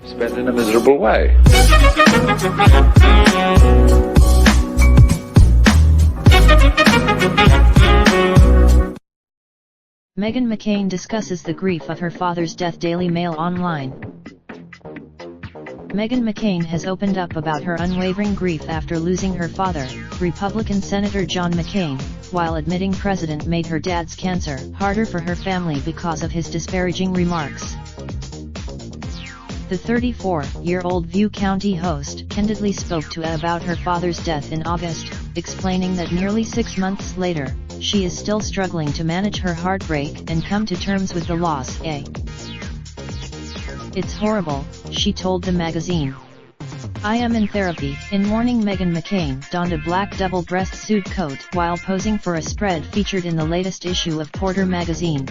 spent in a miserable way. Meghan McCain discusses the grief of her father's death. Daily Mail Online. Meghan McCain has opened up about her unwavering grief after losing her father, Republican Senator John McCain, while admitting President made her dad's cancer harder for her family because of his disparaging remarks. The 34-year-old View County host candidly spoke to about her father's death in August, explaining that nearly 6 months later, she is still struggling to manage her heartbreak and come to terms with the loss. It's horrible, she told the magazine. I am in therapy. In mourning, Meghan McCain donned a black double-breast suit coat while posing for a spread featured in the latest issue of Porter magazine.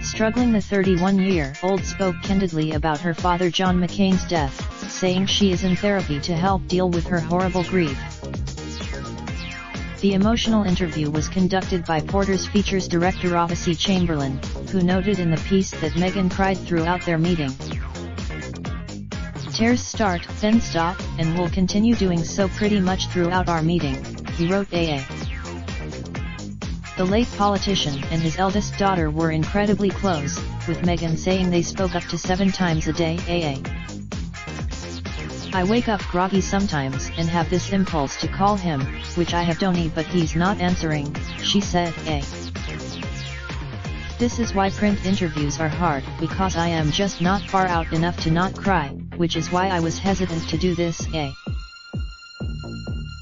Struggling, the 31-year-old spoke candidly about her father John McCain's death, saying she is in therapy to help deal with her horrible grief. The emotional interview was conducted by Porter's features director Odyssey Chamberlain, who noted in the piece that Meghan cried throughout their meeting. Tears start, then stop, and will continue doing so pretty much throughout our meeting, he wrote. The late politician and his eldest daughter were incredibly close, with Meghan saying they spoke up to 7 times a day. I wake up groggy sometimes and have this impulse to call him, which I have done, but he's not answering, she said. This is why print interviews are hard, because I am just not far out enough to not cry, which is why I was hesitant to do this.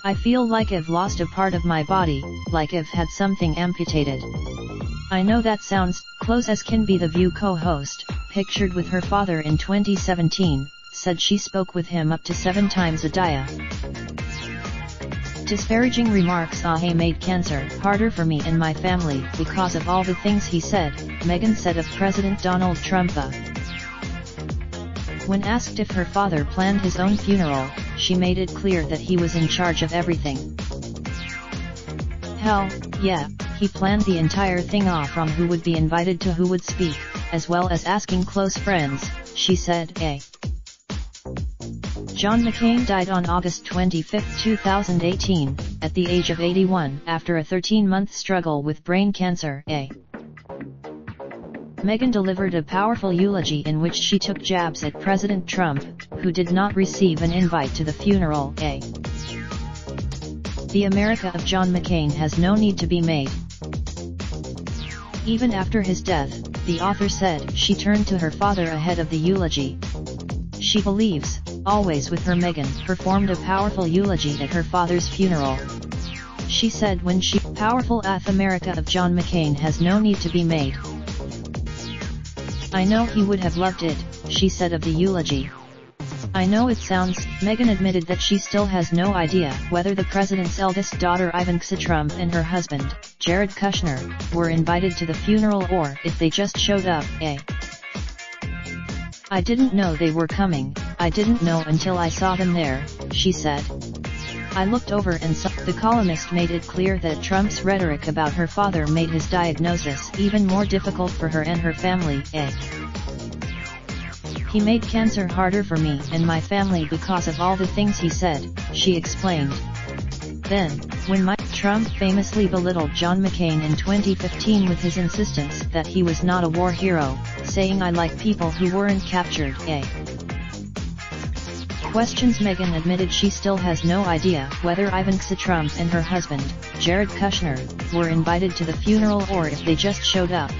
I feel like I've lost a part of my body, like I've had something amputated. I know that sounds close as can be. The View co-host, pictured with her father in 2017, said she spoke with him up to 7 times a day. Disparaging remarks made cancer harder for me and my family because of all the things he said, Meghan said of President Donald Trump. When asked if her father planned his own funeral, she made it clear that he was in charge of everything. Hell, yeah, he planned the entire thing, from who would be invited to who would speak, as well as asking close friends, she said. John McCain died on August 25, 2018, at the age of 81, after a 13-month struggle with brain cancer. Meghan delivered a powerful eulogy in which she took jabs at President Trump, who did not receive an invite to the funeral. The America of John McCain has no need to be made. Even after his death, the author said, she turned to her father ahead of the eulogy. She believes, always with her Meghan performed a powerful eulogy at her father's funeral. She said when she, powerful America of John McCain has no need to be made. I know he would have loved it, she said of the eulogy. I know it sounds, Meghan admitted that she still has no idea whether the president's eldest daughter Ivanka Trump and her husband, Jared Kushner, were invited to the funeral or if they just showed up. I didn't know they were coming, I didn't know until I saw them there, she said. I looked over and saw. The columnist made it clear that Trump's rhetoric about her father made his diagnosis even more difficult for her and her family. He made cancer harder for me and my family because of all the things he said, she explained. Then, when Trump famously belittled John McCain in 2015 with his insistence that he was not a war hero, saying I like people who weren't captured. Questions. Meghan admitted she still has no idea whether Ivanka Trump and her husband, Jared Kushner, were invited to the funeral or if they just showed up.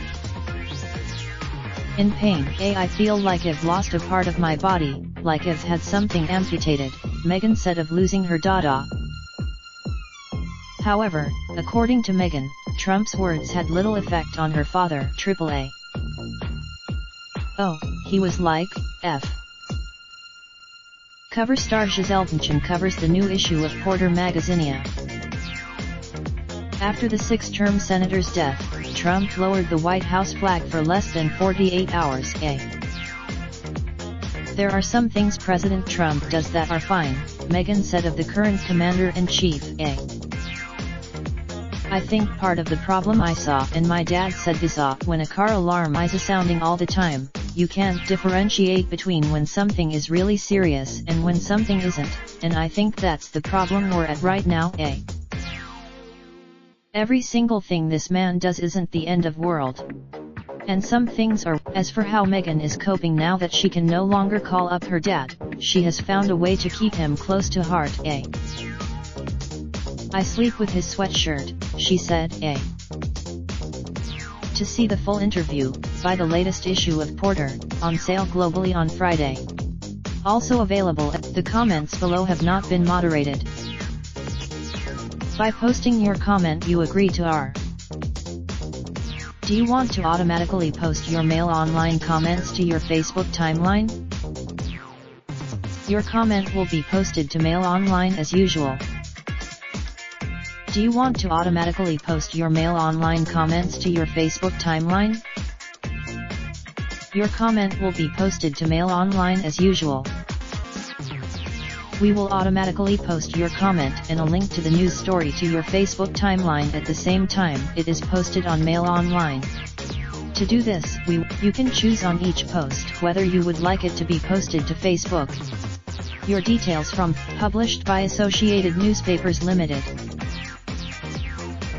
In pain, I feel like I've lost a part of my body, like I've had something amputated, Meghan said of losing her dada. However, according to Meghan, Trump's words had little effect on her father, AAA. Oh, he was like, F. Cover star Gisele Bündchen covers the new issue of Porter magazine. After the 6-term senator's death, Trump lowered the White House flag for less than 48 hours. There are some things President Trump does that are fine, Meghan said of the current commander-in-chief. I think part of the problem I saw, and my dad said this when a car alarm is sounding all the time, You can't differentiate between when something is really serious and when something isn't, and I think that's the problem we're at right now. Every single thing this man does isn't the end of world. And some things are. As for how Meghan is coping now that she can no longer call up her dad, she has found a way to keep him close to heart. I sleep with his sweatshirt, she said. To see the full interview, buy the latest issue of Porter, on sale globally on Friday. Also available. The comments below have not been moderated. By posting your comment you agree to our. Do you want to automatically post your Mail Online comments to your Facebook timeline? Your comment will be posted to Mail Online as usual. Do you want to automatically post your Mail Online comments to your Facebook timeline? Your comment will be posted to Mail Online as usual. We will automatically post your comment and a link to the news story to your Facebook timeline at the same time it is posted on Mail Online. To do this, you can choose on each post whether you would like it to be posted to Facebook. Your details from published by Associated Newspapers Limited.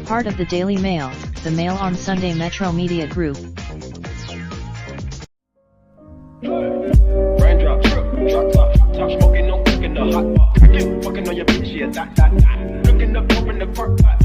Part of the Daily Mail, the Mail on Sunday Metro Media Group. Raindrop, drop top smoking, no cooking the hot pot. Fucking on your bitch, yeah, that. Looking up, open the park pot.